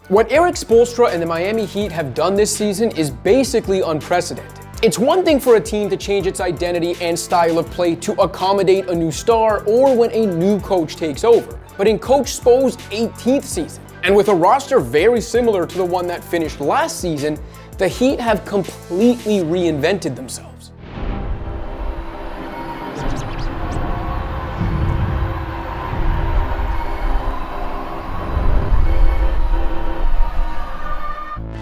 What Erik Spoelstra and the Miami Heat have done this season is basically unprecedented. It's one thing for a team to change its identity and style of play to accommodate a new star or when a new coach takes over. But in Coach Spo's 18th season, and with a roster very similar to the one that finished last season, the Heat have completely reinvented themselves.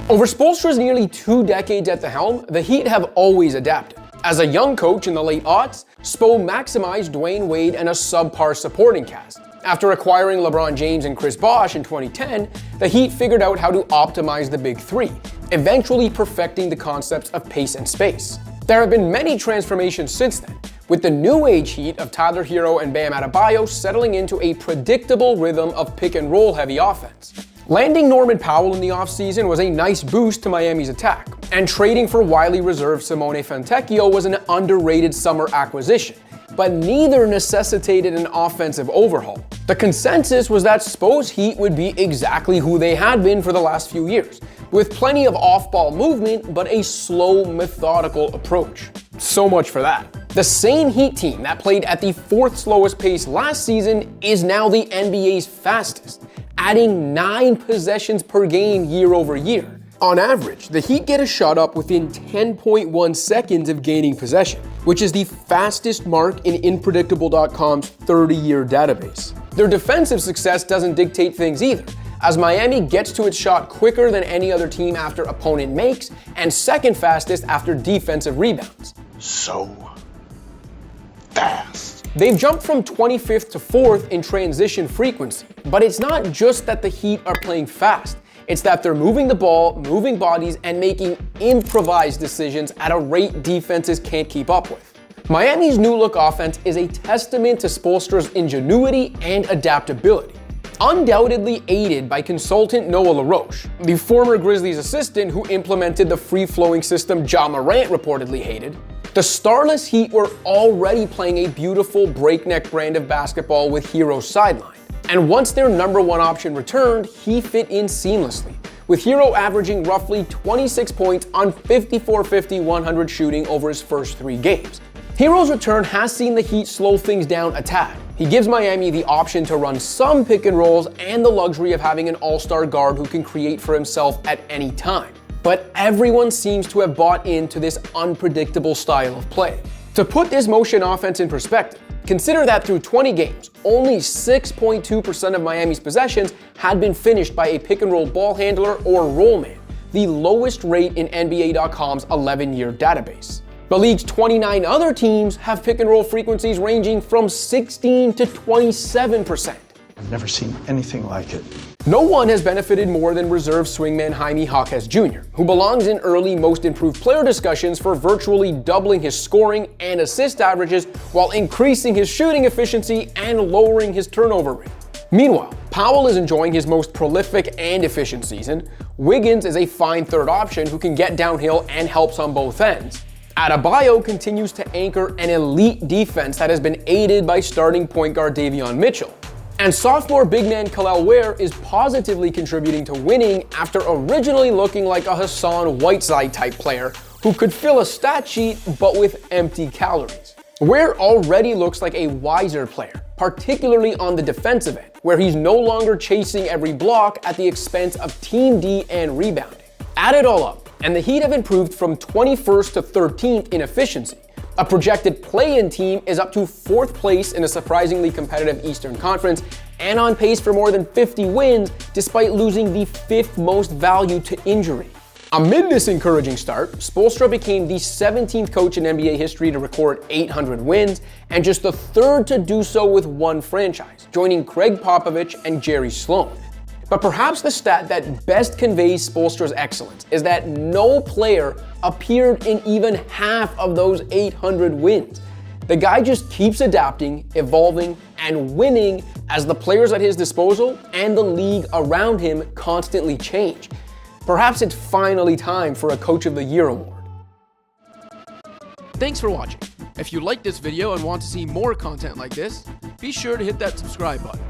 Over Spoelstra's nearly 2 decades at the helm, the Heat have always adapted. As a young coach in the late aughts, Spo maximized Dwayne Wade and a subpar supporting cast. After acquiring LeBron James and Chris Bosh in 2010, the Heat figured out how to optimize the Big Three, eventually perfecting the concepts of pace and space. There have been many transformations since then, with the new age Heat of Tyler Hero and Bam Adebayo settling into a predictable rhythm of pick-and-roll heavy offense. Landing Norman Powell in the offseason was a nice boost to Miami's attack, and trading for widely reserved Simone Fontecchio was an underrated summer acquisition, but neither necessitated an offensive overhaul. The consensus was that Spo's Heat would be exactly who they had been for the last few years, with plenty of off-ball movement, but a slow, methodical approach. So much for that. The same Heat team that played at the 4th slowest pace last season is now the NBA's fastest, adding 9 possessions per game year over year. On average, the Heat get a shot up within 10.1 seconds of gaining possession, which is the fastest mark in Inpredictable.com's 30-year database. Their defensive success doesn't dictate things either, as Miami gets to its shot quicker than any other team after opponent makes, and second fastest after defensive rebounds. So fast. They've jumped from 25th to 4th in transition frequency, but it's not just that the Heat are playing fast. It's that they're moving the ball, moving bodies, and making improvised decisions at a rate defenses can't keep up with. Miami's new look offense is a testament to Spoelstra's ingenuity and adaptability, undoubtedly aided by consultant Noah LaRoche, the former Grizzlies assistant who implemented the free-flowing system Ja Morant reportedly hated. The starless Heat were already playing a beautiful breakneck brand of basketball with Hero's sideline. And once their number one option returned, he fit in seamlessly, with Hero averaging roughly 26 points on 54-50-100 shooting over his first 3 games. Hero's return has seen the Heat slow things down a tad. He gives Miami the option to run some pick and rolls and the luxury of having an all-star guard who can create for himself at any time. But everyone seems to have bought into this unpredictable style of play. To put this motion offense in perspective, consider that through 20 games, only 6.2% of Miami's possessions had been finished by a pick-and-roll ball handler or roll man, the lowest rate in NBA.com's 11-year database. The league's 29 other teams have pick-and-roll frequencies ranging from 16 to 27%. I've never seen anything like it. No one has benefited more than reserve swingman Jaime Jaquez Jr., who belongs in early most improved player discussions for virtually doubling his scoring and assist averages while increasing his shooting efficiency and lowering his turnover rate. Meanwhile, Powell is enjoying his most prolific and efficient season. Wiggins is a fine third option who can get downhill and helps on both ends. Adebayo continues to anchor an elite defense that has been aided by starting point guard Davion Mitchell. And sophomore big man Kel'el Ware is positively contributing to winning after originally looking like a Hassan Whiteside type player who could fill a stat sheet but with empty calories. Ware already looks like a wiser player, particularly on the defensive end, where he's no longer chasing every block at the expense of team D and rebounding. Add it all up, and the Heat have improved from 21st to 13th in efficiency. A projected play-in team is up to 4th place in a surprisingly competitive Eastern Conference and on pace for more than 50 wins despite losing the 5th most value to injury. Amid this encouraging start, Spoelstra became the 17th coach in NBA history to record 800 wins and just the 3rd to do so with one franchise, joining Craig Popovich and Jerry Sloan. But perhaps the stat that best conveys Spoelstra's excellence is that no player appeared in even half of those 800 wins. The guy just keeps adapting, evolving, and winning as the players at his disposal and the league around him constantly change. Perhaps it's finally time for a Coach of the Year award. Thanks for watching. If you liked this video and want to see more content like this, be sure to hit that subscribe button.